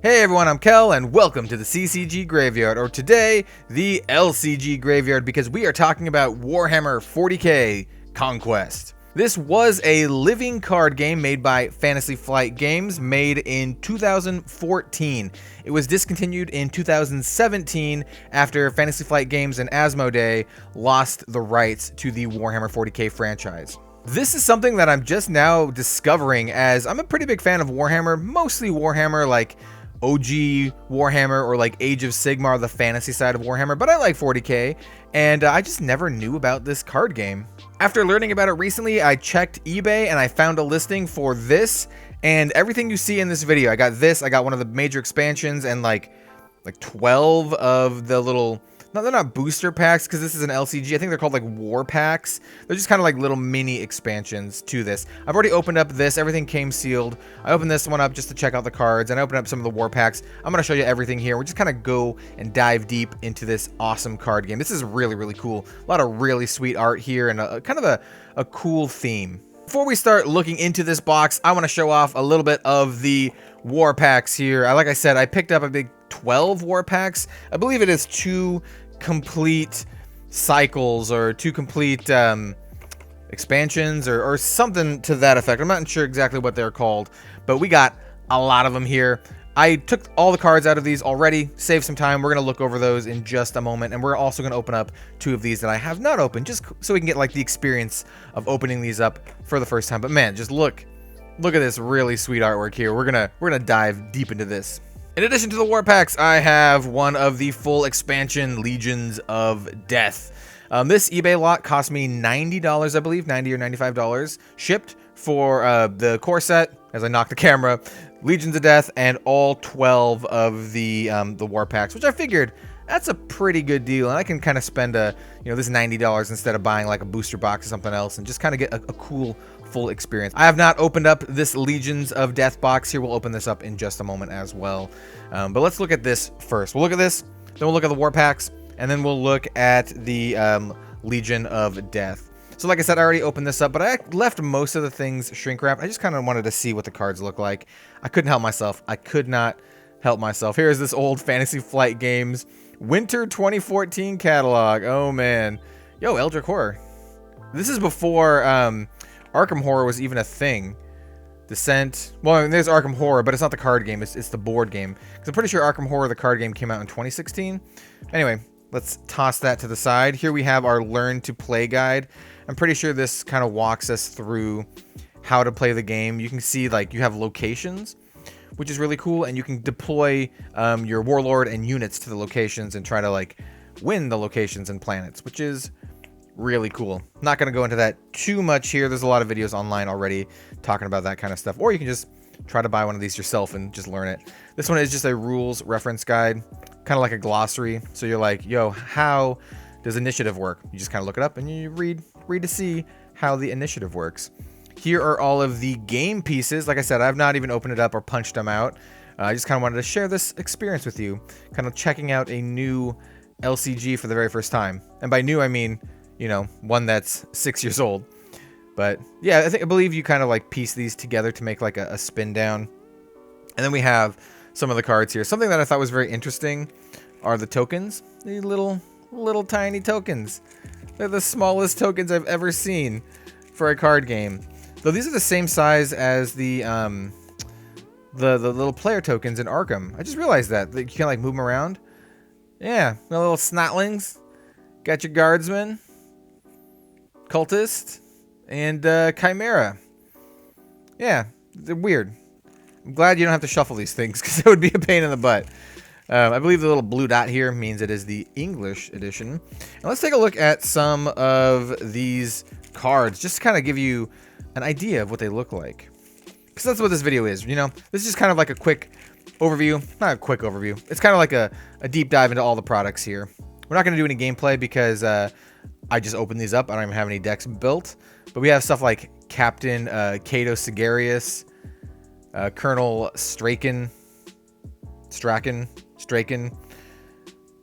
Hey everyone, I'm Kel, and welcome to the CCG Graveyard, or today, the LCG Graveyard, because we are talking about Warhammer 40K Conquest. This was a living card game made by Fantasy Flight Games, made in 2014. It was discontinued in 2017 after Fantasy Flight Games and Asmodee lost the rights to the Warhammer 40K franchise. This is something that I'm just now discovering, as I'm a pretty big fan of Warhammer, mostly Warhammer like OG Warhammer or like Age of Sigmar, the fantasy side of Warhammer, but I like 40K, and I just never knew about this card game. After learning about it recently, I checked eBay and I found a listing for this, and everything you see in this video. I got this, I got one of the major expansions, and like 12 of the little, no, they're not booster packs because this is an LCG. I think they're called like war packs. They're just kind of like little mini expansions to this. I've already opened up this. Everything came sealed. I opened this one up just to check out the cards, and I opened up some of the war packs. I'm going to show you everything here. We're just kind of go and dive deep into this awesome card game. This is really, really cool. A lot of really sweet art here, and kind of a cool theme. Before we start looking into this box, I want to show off a little bit of the war packs here. Like I said, I picked up a big 12 war packs. I believe it is 2 complete cycles or 2 complete expansions or something to that effect. I'm not sure exactly what they're called, but we got a lot of them here. I took all the cards out of these already, saved some time. We're going to look over those in just a moment, and we're also going to open up 2 of these that I have not opened, just so we can get like the experience of opening these up for the first time. But man, just look at this really sweet artwork here. We're gonna dive deep into this. In addition to the war packs, I have one of the full expansion Legions of Death. This eBay lot cost me $90, I believe, $90 or $95, shipped for the core set, as I knock the camera, Legions of Death, and all 12 of the war packs, which I figured that's a pretty good deal, and I can kind of spend this $90 instead of buying like a booster box or something else, and just kind of get a cool full experience. I have not opened up this Legions of Death box here. We'll open this up in just a moment as well. But let's look at this first. We'll look at this, then we'll look at the war packs, and then we'll look at the Legion of Death. So like I said, I already opened this up, but I left most of the things shrink wrapped. I just kind of wanted to see what the cards look like. I couldn't help myself. I could not help myself. Here's this old Fantasy Flight Games Winter 2014 catalog. Oh man. Yo, Eldritch Horror. This is before Arkham Horror was even a thing. Descent. Well, I mean, there's Arkham Horror, but it's not the card game. It's the board game. Because I'm pretty sure Arkham Horror, the card game, came out in 2016. Anyway, let's toss that to the side. Here we have our Learn to Play guide. I'm pretty sure this kind of walks us through how to play the game. You can see, like, you have locations, which is really cool, and you can deploy your Warlord and units to the locations and try to, like, win the locations and planets, which is really cool. Not going to go into that too much here. There's a lot of videos online already talking about that kind of stuff, or you can just try to buy one of these yourself and just learn it. This one is just a rules reference guide, kind of like a glossary. So you're like, yo, how does initiative work? You just kind of look it up and you read to see how the initiative works. Here are all of the game pieces. Like I said, I've not even opened it up or punched them out. I just kind of wanted to share this experience with you, kind of checking out a new LCG for the very first time. And by new, I mean, one that's 6 years old. But yeah, I believe you kind of like piece these together to make like a spin down. And then we have some of the cards here. Something that I thought was very interesting are the tokens. These little tiny tokens. They're the smallest tokens I've ever seen for a card game. Though these are the same size as the little player tokens in Arkham. I just realized that you can like move them around. Yeah, the little snotlings. Got your Guardsman Cultist and Chimera. Yeah, they're weird. I'm glad you don't have to shuffle these things because it would be a pain in the butt. I believe the little blue dot here means it is the English edition. And let's take a look at some of these cards, just to kind of give you an idea of what they look like. Because that's what this video is, This is just kind of like a quick overview. Not a quick overview. It's kind of like a deep dive into all the products here. We're not going to do any gameplay because I just opened these up. I don't even have any decks built. But we have stuff like Captain Cato Sigarius, Colonel Straken,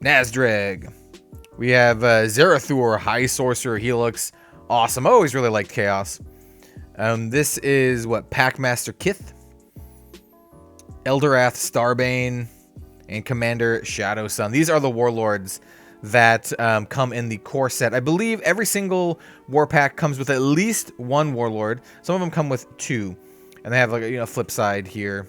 Nazdreg. We have Zerathur, High Sorcerer. He looks awesome. I always really liked Chaos. This is what, Packmaster Kith. Eldorath Starbane, and Commander Shadow Sun. These are the Warlords that come in the core set. I believe every single war pack comes with at least one Warlord. Some of them come with two, and they have like a flip side here,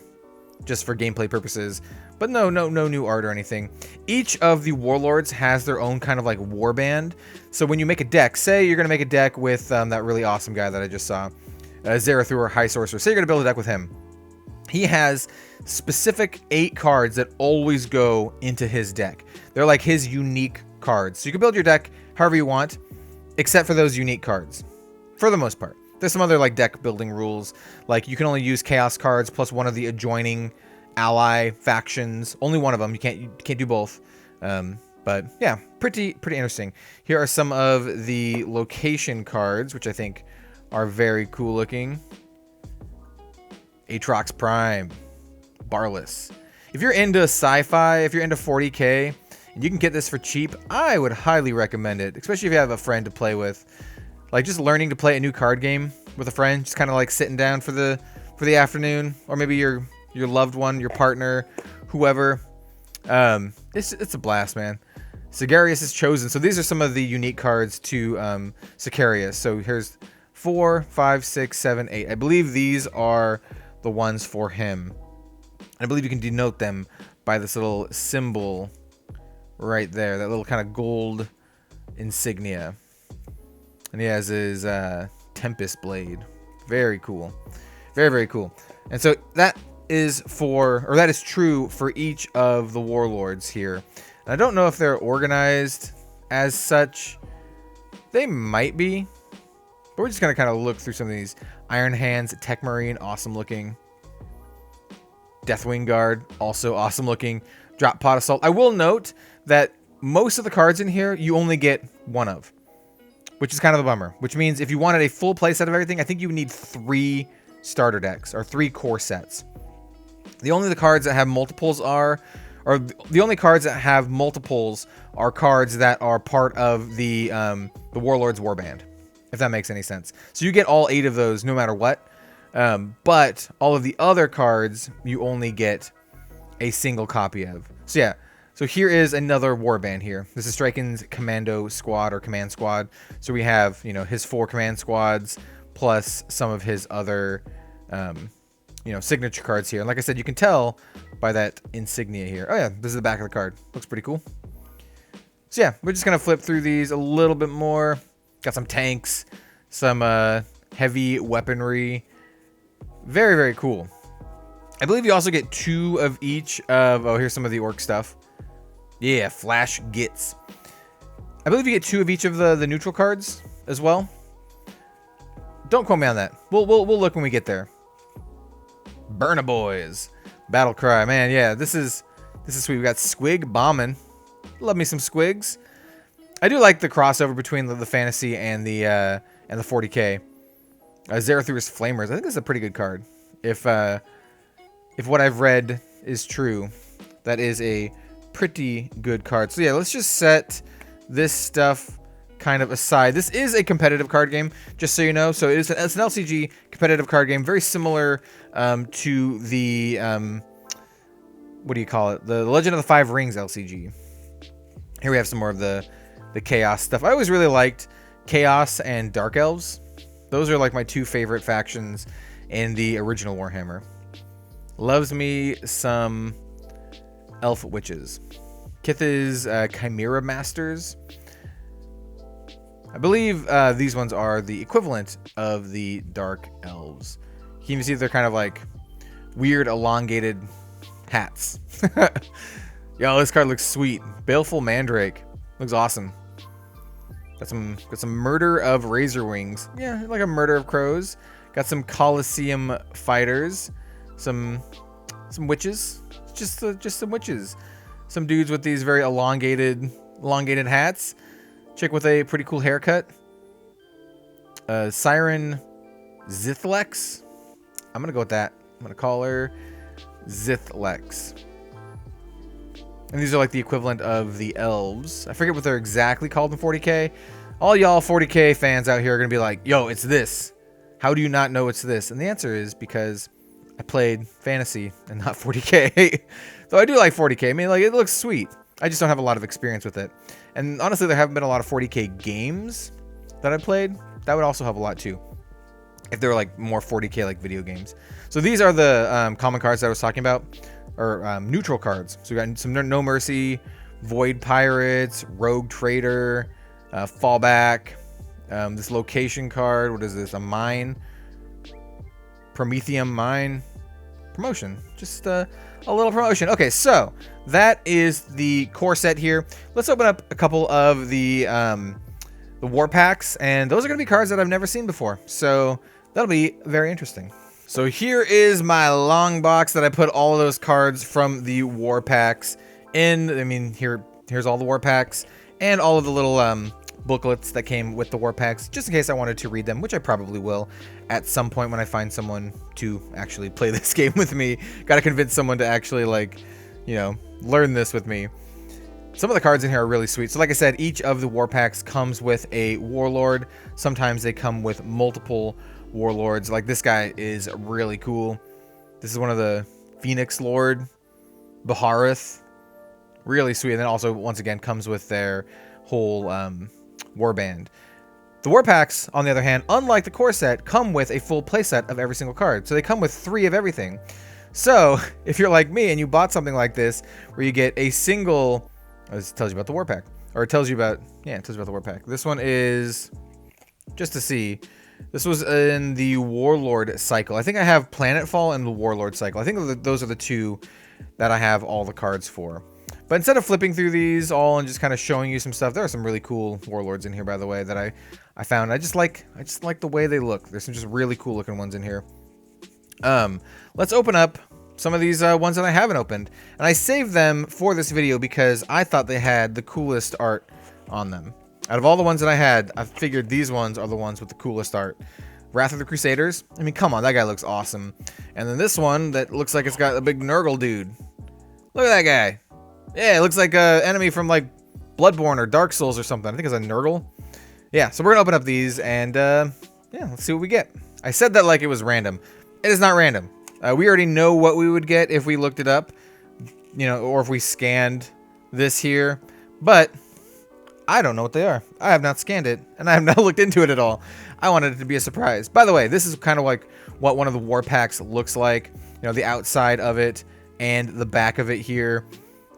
just for gameplay purposes. But no new art or anything. Each of the Warlords has their own kind of like warband. So when you make a deck, say you're gonna make a deck with that really awesome guy that I just saw, Zerathur High Sorcerer. Say you're gonna build a deck with him. He has specific 8 cards that always go into his deck. They're like his unique cards. So you can build your deck however you want, except for those unique cards, for the most part. There's some other like deck building rules, like you can only use Chaos cards plus one of the adjoining ally factions. Only one of them. You can't do both. But yeah, pretty interesting. Here are some of the location cards, which I think are very cool looking. Aatrox Prime, Barless. If you're into sci-fi, if you're into 40K, and you can get this for cheap, I would highly recommend it, especially if you have a friend to play with. Like just learning to play a new card game with a friend, just kind of like sitting down for the afternoon, or maybe your loved one, your partner, whoever. It's a blast, man. Sigarius is chosen. So these are some of the unique cards to Sicarius. So here's 4, 5, 6, 7, 8. I believe these are the ones for him. I believe you can denote them by this little symbol right there, that little kind of gold insignia. And he has his Tempest Blade. Very cool. Very cool. And so that is true for each of the Warlords here. And I don't know if they're organized as such. They might be. But we're just going to kind of look through some of these. Iron Hands, Tech Marine, awesome looking. Deathwing Guard, also awesome looking. Drop Pod Assault. I will note that most of the cards in here, you only get one of, which is kind of a bummer. Which means if you wanted a full play set of everything, I think you would need 3 starter decks, or 3 core sets. The only cards that have multiples are cards that are part of the Warlords Warband, if that makes any sense. So you get all 8 of those no matter what. But all of the other cards, you only get a single copy of. So yeah, so here is another warband here. This is Striken's Commando Squad, or Command Squad. So we have, his 4 command squads, plus some of his other, signature cards here. And like I said, you can tell by that insignia here. Oh yeah, this is the back of the card. Looks pretty cool. So yeah, we're just going to flip through these a little bit more. Got some tanks, some heavy weaponry. Very cool. I believe you also get 2 of each of... Oh, here's some of the orc stuff. Yeah, Flash Gits. I believe you get 2 of each of the neutral cards as well. Don't quote me on that. We'll look when we get there. Burna Boys. Battle Cry. Man, yeah, this is sweet. We got Squig Bombin'. Love me some Squigs. I do like the crossover between the fantasy and the 40K. Zerathur's Flamers. I think this is a pretty good card. If what I've read is true, that is a pretty good card. So yeah, let's just set this stuff kind of aside. This is a competitive card game, just so you know. So it's an LCG competitive card game, very similar to the what do you call it? The Legend of the Five Rings LCG. Here we have some more of the Chaos stuff. I always really liked Chaos and Dark Elves. Those are like my 2 favorite factions in the original Warhammer. Loves me some Elf Witches. Kith's Chimera Masters. I believe these ones are the equivalent of the Dark Elves. You can even see they're kind of like weird elongated hats. Yo, this card looks sweet. Baleful Mandrake. Looks awesome. Got some Murder of Razor Wings. Yeah, like a Murder of Crows. Got some Colosseum Fighters. Some witches. Just some witches. Some dudes with these very elongated hats. Chick with a pretty cool haircut. Siren Zithlex. I'm gonna go with that. I'm gonna call her Zithlex. And these are like the equivalent of the elves. I forget what they're exactly called in 40K. All y'all 40K fans out here are going to be like, yo, it's this. How do you not know it's this? And the answer is because I played Fantasy and not 40K. So I do like 40K. I mean, like, it looks sweet. I just don't have a lot of experience with it. And honestly, there haven't been a lot of 40K games that I played. That would also help a lot too, if they were like more 40K like video games. So these are the common cards that I was talking about, or neutral cards. So we got some No Mercy, Void Pirates, Rogue Trader, Fallback, this location card. What is this? A mine. Prometheum Mine. Promotion. Just a little promotion. Okay, so that is the core set here. Let's open up a couple of the war packs, and those are going to be cards that I've never seen before. So that'll be very interesting. So here is my long box that I put all of those cards from the war packs in. I mean, here's all the war packs and all of the little booklets that came with the war packs, just in case I wanted to read them, which I probably will at some point when I find someone to actually play this game with me. Got to convince someone to actually, like, you know, learn this with me. Some of the cards in here are really sweet. So like I said, each of the war packs comes with a warlord. Sometimes they come with multiple warlords. Like this guy is really cool. This is one of the Phoenix Lord, Bahareth. Really sweet. And then also, once again, comes with their whole warband. The war packs, on the other hand, unlike the core set, come with a full playset of every single card. So they come with 3 of everything. So if you're like me and you bought something like this, where you get a single, this tells you about the war pack, or it tells you about, yeah, it tells you about the war pack. This one is, just to see, this was in the Warlord cycle. I think I have Planetfall and the Warlord cycle. I think those are the 2 that I have all the cards for. But instead of flipping through these all and just kind of showing you some stuff, there are some really cool warlords in here, by the way, that I found. I just like the way they look. There's some just really cool looking ones in here. Let's open up some of these ones that I haven't opened. And I saved them for this video because I thought they had the coolest art on them. Out of all the ones that I had, I figured these ones are the ones with the coolest art. Wrath of the Crusaders. I mean, come on, that guy looks awesome. And then this one that looks like it's got a big Nurgle dude. Look at that guy. Yeah, it looks like an enemy from, like, Bloodborne or Dark Souls or something. I think it's a Nurgle. Yeah, so we're going to open up these, and, yeah, let's see what we get. I said that like it was random. It is not random. We already know what we would get if we looked it up, you know, or if we scanned this here. But I don't know what they are. I have not scanned it, and I have not looked into it at all. I wanted it to be a surprise. By the way, this is kind of like what one of the war packs looks like. You know, the outside of it and the back of it here.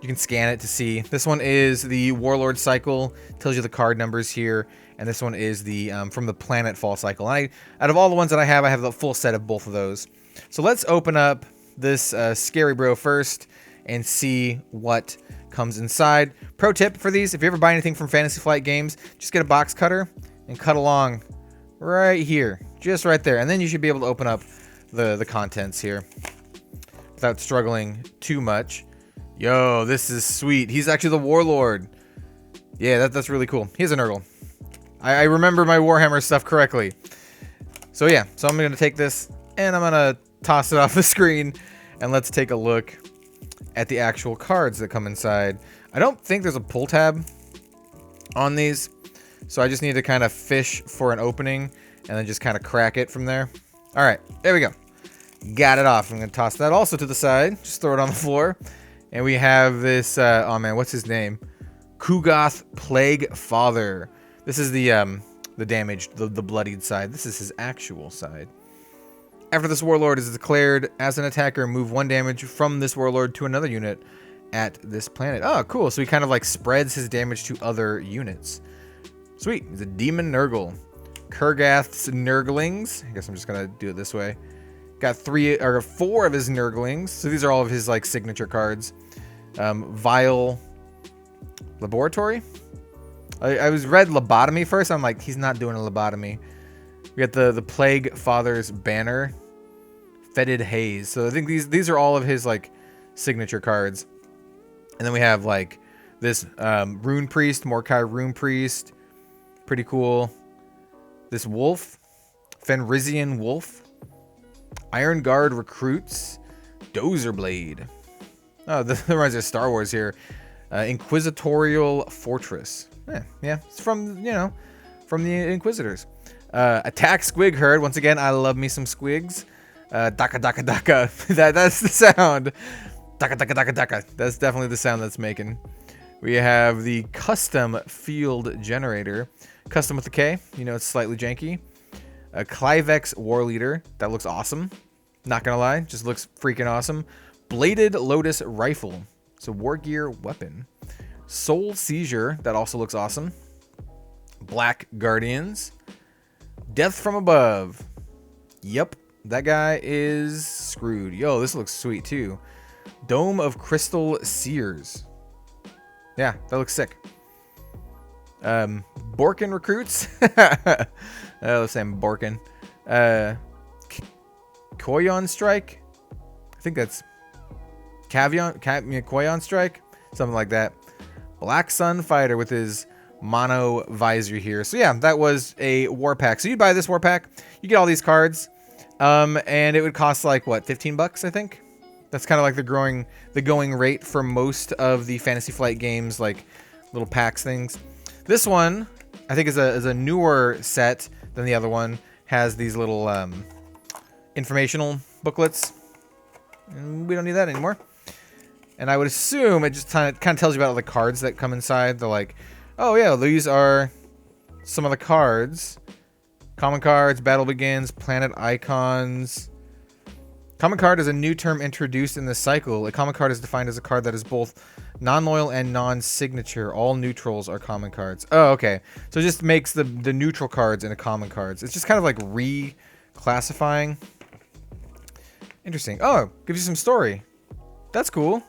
You can scan it to see. This one is the Warlord cycle. Tells you the card numbers here. And this one is the from the Planetfall cycle. And out of all the ones that I have the full set of both of those. So let's open up this Scary Bro first and see what comes inside. Pro tip for these, if you ever buy anything from Fantasy Flight Games, just get a box cutter and cut along right here. Just right there. And then you should be able to open up the contents here without struggling too much. Yo, this is sweet. He's actually the Warlord. Yeah, that's really cool. He's a Nurgle. I remember my Warhammer stuff correctly. So yeah, so I'm going to take this and I'm going to toss it off the screen and let's take a look at the actual cards that come inside. I don't think there's a pull tab on these, so I just need to kind of fish for an opening and then just kind of crack it from there. All right, there we go. Got it off. I'm going to toss that also to the side. Just throw it on the floor. And we have this, oh man, what's his name? Kugoth Plague Father. This is the damaged, the bloodied side. This is his actual side. After this warlord is declared as an attacker, move 1 damage from this warlord to another unit at this planet. Oh, cool. So he kind of like spreads his damage to other units. Sweet. He's a demon Nurgle. Kurgath's Nurglings. I guess I'm just going to do it this way. Got 4 of his Nurglings. So these are all of his like signature cards. Vile Laboratory. I was read Lobotomy first. I'm like, he's not doing a lobotomy. We got the Plague Father's Banner. Fetid Haze. So I think these are all of his like signature cards. And then we have like this Rune Priest, Morkai Rune Priest. Pretty cool. This Wolf. Fenrisian Wolf. Iron Guard Recruits. Dozer Blade. Oh, that reminds me of Star Wars here. Inquisitorial Fortress. Yeah, it's from, you know, from the Inquisitors. Attack Squig Herd. Once again, I love me some squigs. Daka daka daka. That's the sound. Daka daka daka daka. That's definitely the sound that's making. We have the custom field generator. Custom with a K. You know, it's slightly janky. A Clivex War Leader. That looks awesome. Not gonna lie, just looks freaking awesome. Bladed Lotus Rifle. It's a war gear weapon. Soul Seizure. That also looks awesome. Black Guardians. Death from Above. Yep, that guy is screwed. Yo, this looks sweet too. Dome of Crystal Seers. Yeah, that looks sick. Borkin Recruits. Let's say Borkin. Koyon Strike. I think that's Koyon Strike. Something like that. Black Sun Fighter with his mono visor here. So yeah, that was a war pack. So you buy this war pack, you get all these cards, and it would cost like what, 15 bucks, I think. That's kind of like the going rate for most of the Fantasy Flight games, like little packs things. This one, I think, is a newer set than the other one. Has these little informational booklets. And we don't need that anymore. And I would assume it just kind of tells you about all the cards that come inside. They're like, oh yeah, these are some of the cards. Common cards, battle begins, planet icons. Common card is a new term introduced in this cycle. A common card is defined as a card that is both non-loyal and non-signature. All neutrals are common cards. Oh, okay. So it just makes the neutral cards into common cards. It's just kind of like reclassifying. Interesting. Oh, gives you some story. That's cool.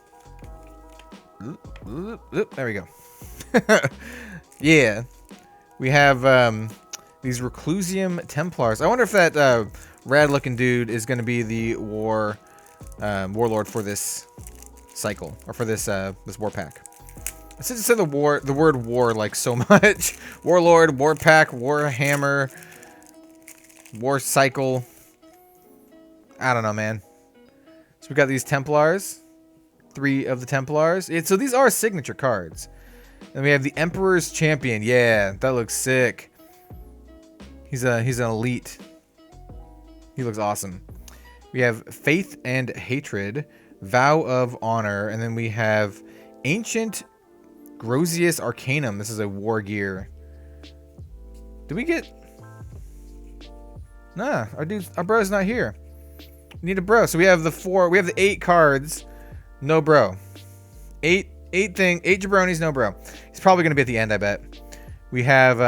There we go. Yeah. We have these Reclusive Templars. I wonder if that rad-looking dude is going to be the warlord for this cycle, or for this this war pack. I should say the word war like so much. Warlord, war pack, Warhammer, war cycle. I don't know, man. So we got these Templars, 3 of the Templars. So these are signature cards. And we have the Emperor's Champion. Yeah, that looks sick. He's an elite. He looks awesome. We have Faith and Hatred, Vow of Honor, and then we have Ancient Grosius Arcanum. This is a war gear. Did we get? Nah, our bro's not here. We need a bro. So we have the 8 cards. No bro. 8 jabronis, no bro. He's probably gonna be at the end, I bet. We have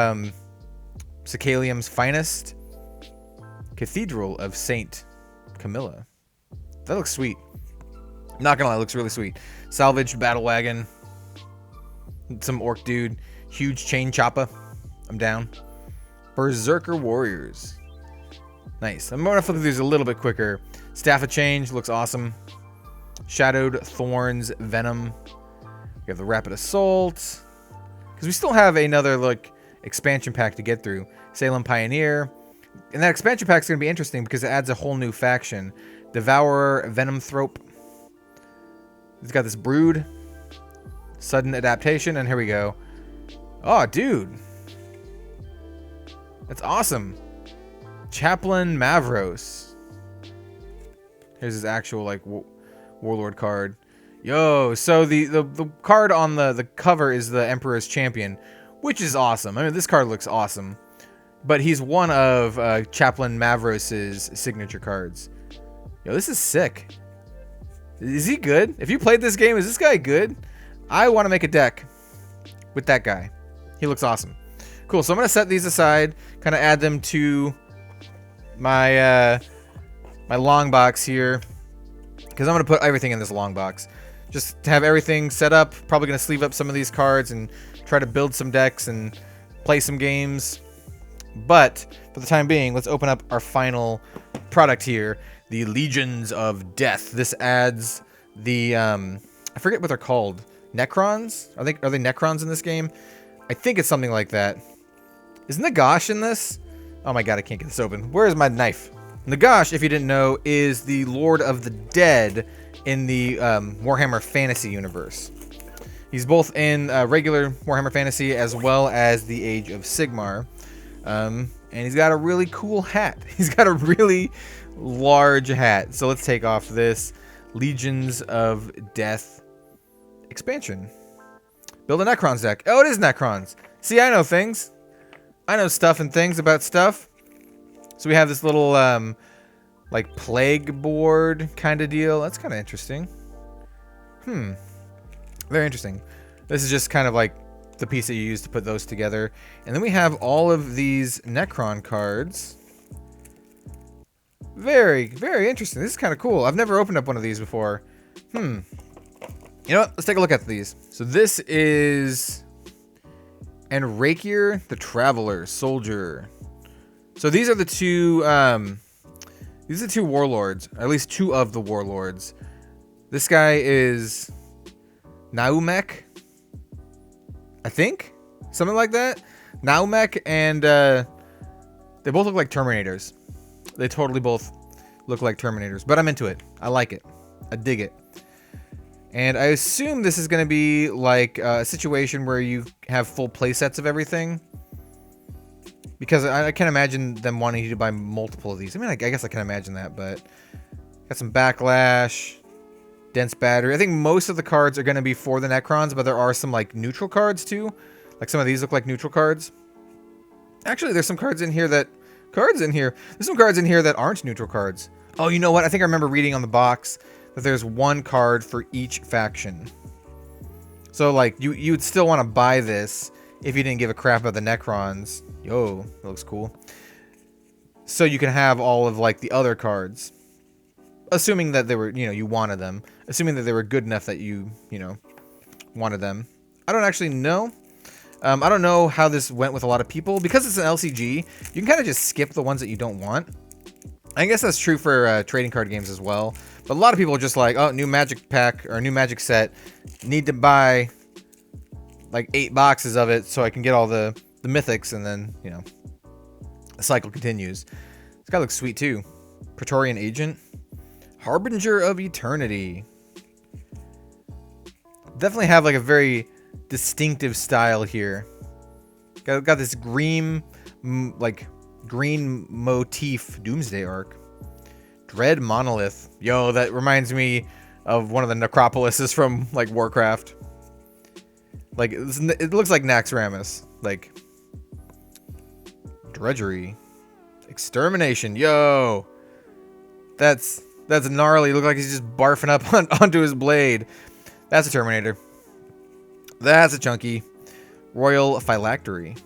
Sicalium's Finest. Cathedral of Saint Camilla. That looks sweet. Not gonna lie, it looks really sweet. Salvaged Battle Wagon. Some orc dude. Huge chain chopper. I'm down. Berserker Warriors. Nice. I'm gonna flip through these a little bit quicker. Staff of Change looks awesome. Shadowed Thorns Venom. We have the Rapid Assault. Because we still have another expansion pack to get through. Salem Pioneer. And that expansion pack is going to be interesting because it adds a whole new faction. Devourer Venomthrope. He's got this Brood. Sudden Adaptation. And here we go. Oh, dude. That's awesome. Chaplain Mavros. Here's his actual, Warlord card. Yo, so the card on the cover is the Emperor's Champion, which is awesome. I mean, this card looks awesome. But he's one of Chaplain Mavros' signature cards. Yo, this is sick. Is he good? If you played this game, is this guy good? I want to make a deck with that guy. He looks awesome. Cool, so I'm going to set these aside, kind of add them to my my long box here. Because I'm going to put everything in this long box. Just to have everything set up. Probably going to sleeve up some of these cards and try to build some decks and play some games. But for the time being, let's open up our final product here, the Legions of Death. This adds the I forget what they're called. Necrons? Are they Necrons in this game? I think it's something like that. Is Nagash in this? Oh my god, I can't get this open. Where is my knife? Nagash, if you didn't know, is the Lord of the Dead in the Warhammer Fantasy universe. He's both in regular Warhammer Fantasy as well as the Age of Sigmar. And he's got a really cool hat. He's got a really large hat. So let's take off this Legions of Death expansion. Build a Necrons deck. Oh, it is Necrons. See, I know things. I know stuff and things about stuff. So we have this little, like, plague board kind of deal. That's kind of interesting. Very interesting. This is just kind of like the piece that you use to put those together. And then we have all of these Necron cards. Very, very interesting. This is kind of cool. I've never opened up one of these before. You know what? Let's take a look at these. So this is Enrakier the Traveler Soldier. So these are the two warlords, or at least two of the warlords. This guy is Naumek, I think, something like that. Naumek, and they both look like Terminators. They totally both look like Terminators, but I'm into it. I like it. I dig it. And I assume this is going to be like a situation where you have full play sets of everything. Because I can't imagine them wanting you to buy multiple of these. I mean, I guess I can imagine that, but got some backlash, dense battery. I think most of the cards are going to be for the Necrons, but there are some like neutral cards too. Like some of these look like neutral cards. Actually, there's some cards in here that There's some cards in here that aren't neutral cards. Oh, you know what? I think I remember reading on the box that there's one card for each faction. So like you would still want to buy this if you didn't give a crap about the Necrons. Yo, that looks cool. So you can have all of like the other cards. Assuming that they were, you wanted them. Assuming that they were good enough that you wanted them. I don't actually know. I don't know how this went with a lot of people. Because it's an LCG, you can kind of just skip the ones that you don't want. I guess that's true for trading card games as well. But a lot of people are just like, oh, new magic pack or new magic set. Need to buy like 8 boxes of it so I can get all the mythics, and then, the cycle continues. This guy looks sweet too. Praetorian Agent. Harbinger of Eternity. Definitely have like a very distinctive style here. Got this green motif Doomsday Arc. Dread Monolith. Yo, that reminds me of one of the Necropolises from like Warcraft. Like it looks like Naxxramas. Like Drudgery. Extermination. Yo. That's gnarly. Look like he's just barfing up onto his blade. That's a Terminator. That's a chunky. Royal Phylactery.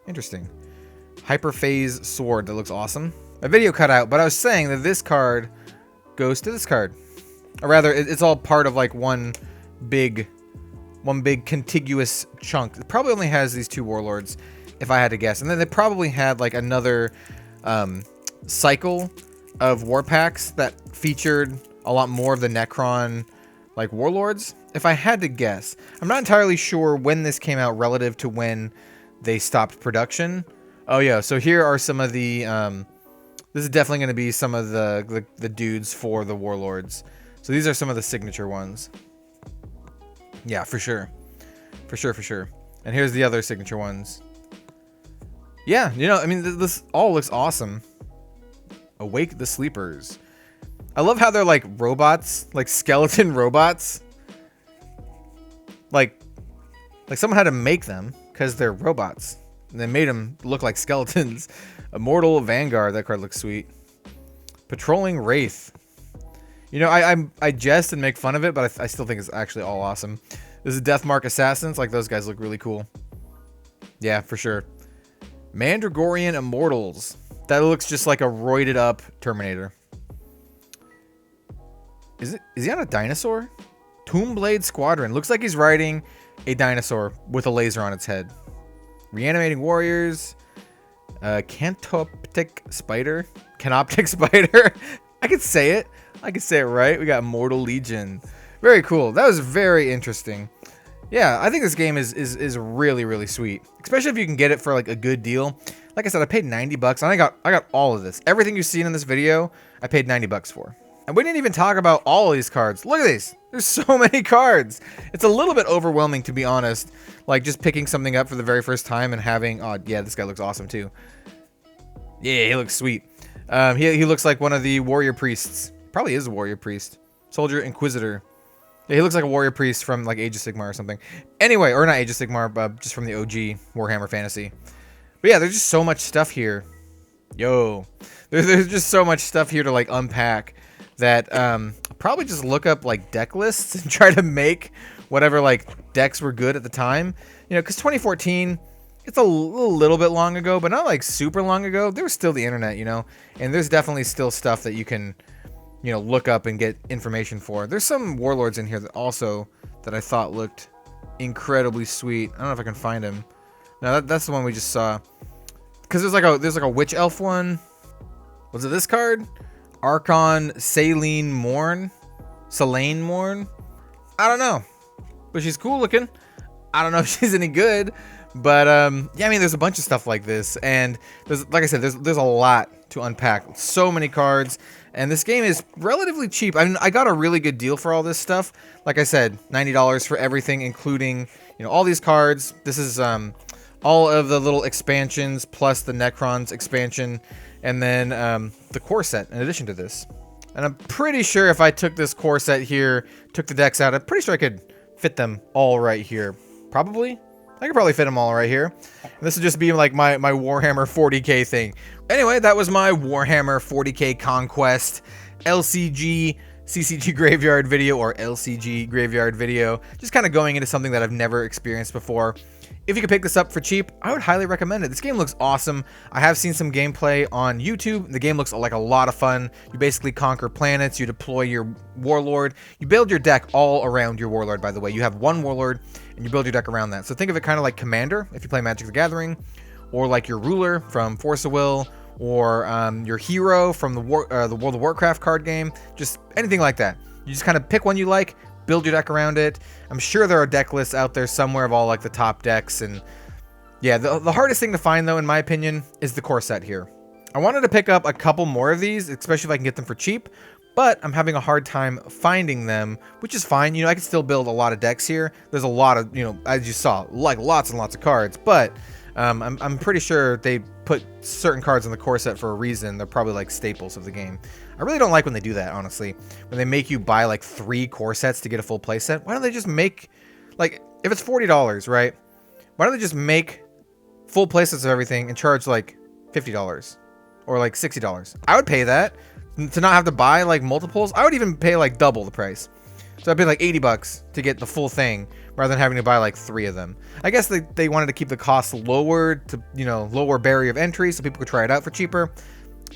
Interesting. Hyperphase Sword. That looks awesome. My video cut out, but I was saying that this card goes to this card. Or rather, it's all part of like one big contiguous chunk. It probably only has these 2 warlords, if I had to guess. And then they probably had like another cycle of war packs that featured a lot more of the Necron like warlords, if I had to guess. I'm not entirely sure when this came out relative to when they stopped production. Oh yeah, so here are some of the this is definitely going to be some of the dudes for the warlords. So these are some of the signature ones. Yeah, for sure. For sure. And here's the other signature ones. Yeah, I mean, this all looks awesome. Awake the Sleepers. I love how they're like robots, like skeleton robots. Like someone had to make them because they're robots. And they made them look like skeletons. Immortal Vanguard. That card looks sweet. Patrolling Wraith. I jest and make fun of it, but I still think it's actually all awesome. This is Deathmark Assassins. Like, those guys look really cool. Yeah, for sure. Mandragorian Immortals. That looks just like a roided up Terminator. Is he on a dinosaur? Tombblade Squadron. Looks like he's riding a dinosaur with a laser on its head. Reanimating Warriors. Canoptic Spider. I could say it. Right. We got Immortal Legion. Very cool. That was very interesting. Yeah, I think this game is really, really sweet. Especially if you can get it for like a good deal. Like I said, I paid $90 and I got all of this. Everything you've seen in this video, I paid $90 for. And we didn't even talk about all of these cards. Look at these. There's so many cards. It's a little bit overwhelming, to be honest. Like, just picking something up for the very first time and having... Oh, yeah, this guy looks awesome, too. Yeah, he looks sweet. He looks like one of the warrior priests. Probably is a warrior priest. Soldier Inquisitor. Yeah, he looks like a warrior priest from, like, Age of Sigmar or something. Anyway, or not Age of Sigmar, but just from the OG Warhammer Fantasy. But yeah, there's just so much stuff here. Yo. There's just so much stuff here to, like, unpack that I'll probably just look up, like, deck lists and try to make whatever, like, decks were good at the time. You know, because 2014, it's a little bit long ago, but not, like, super long ago. There was still the internet, you know? And there's definitely still stuff that you can, you know, look up and get information for. There's some Warlords in here that also that I thought looked incredibly sweet. I don't know if I can find him. No, that's the one we just saw. Because there's like a Witch Elf one. Was it this card? Archon Selene Morn? Selene Morn? I don't know. But she's cool looking. I don't know if she's any good. But, yeah, I mean, there's a bunch of stuff like this. And, like I said, there's a lot to unpack. So many cards. And this game is relatively cheap. I mean, I got a really good deal for all this stuff. Like I said, $90 for everything, including, you know, all these cards. This is, all of the little expansions, plus the Necrons expansion. And then the core set in addition to this. And I'm pretty sure if I took this core set here, took the decks out, I'm pretty sure I could fit them all right here. Probably. I could probably fit them all right here. And this would just be like my Warhammer 40K thing. Anyway, that was my Warhammer 40K Conquest LCG CCG graveyard video, or LCG graveyard video. Just kind of going into something that I've never experienced before. If you could pick this up for cheap, I would highly recommend it. This game looks awesome. I have seen some gameplay on YouTube. The game looks like a lot of fun. You basically conquer planets, you deploy your warlord, you build your deck all around your warlord, by the way. You have one warlord, and you build your deck around that. So think of it kind of like Commander, if you play Magic the Gathering, or like your Ruler from Force of Will, or your Hero from the World of Warcraft card game. Just anything like that. You just kind of pick one you like, build your deck around it. I'm sure there are deck lists out there somewhere of all like the top decks, and yeah, the hardest thing to find though, in my opinion, is the core set here. I wanted to pick up a couple more of these, especially if I can get them for cheap, but I'm having a hard time finding them, which is fine. You know, I can still build a lot of decks here. There's a lot of, you know, as you saw, like lots and lots of cards, but I'm pretty sure they put certain cards in the core set for a reason. They're probably like staples of the game. I really don't like when they do that, honestly. When they make you buy like 3 core sets to get a full play set. Why don't they just make, like, if it's $40, right? Why don't they just make full play sets of everything and charge like $50 or like $60? I would pay that to not have to buy like multiples. I would even pay like double the price. So I'd pay like $80 to get the full thing rather than having to buy like 3 of them. I guess they wanted to keep the cost lower to, you know, lower barrier of entry so people could try it out for cheaper.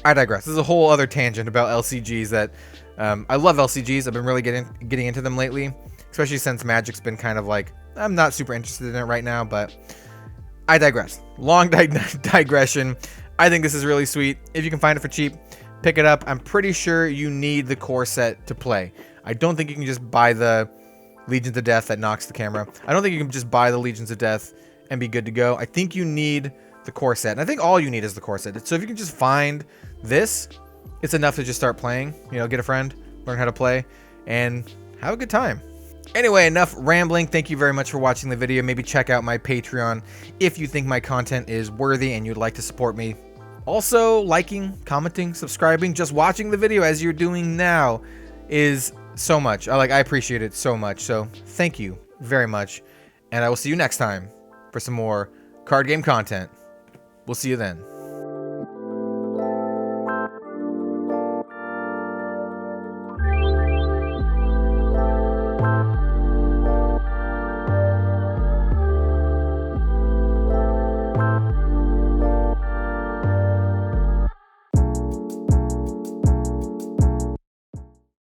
I digress. This is a whole other tangent about LCGs that I love LCGs. I've been really getting into them lately, especially since Magic's been kind of like, I'm not super interested in it right now, but I digress. Long digression. I think this is really sweet. If you can find it for cheap, pick it up. I'm pretty sure you need the core set to play. I don't think you can just buy the Legions of Death that knocks the camera. I don't think you can just buy the Legions of Death and be good to go. I think you need the core set. And I think all you need is the core set. So if you can just find this, it's enough to just start playing. You know, get a friend, learn how to play, and have a good time. Anyway, enough rambling. Thank you very much for watching the video. Maybe check out my Patreon if you think my content is worthy and you'd like to support me. Also, liking, commenting, subscribing, just watching the video as you're doing now is so much. I appreciate it so much. So thank you very much. And I will see you next time for some more card game content. We'll see you then.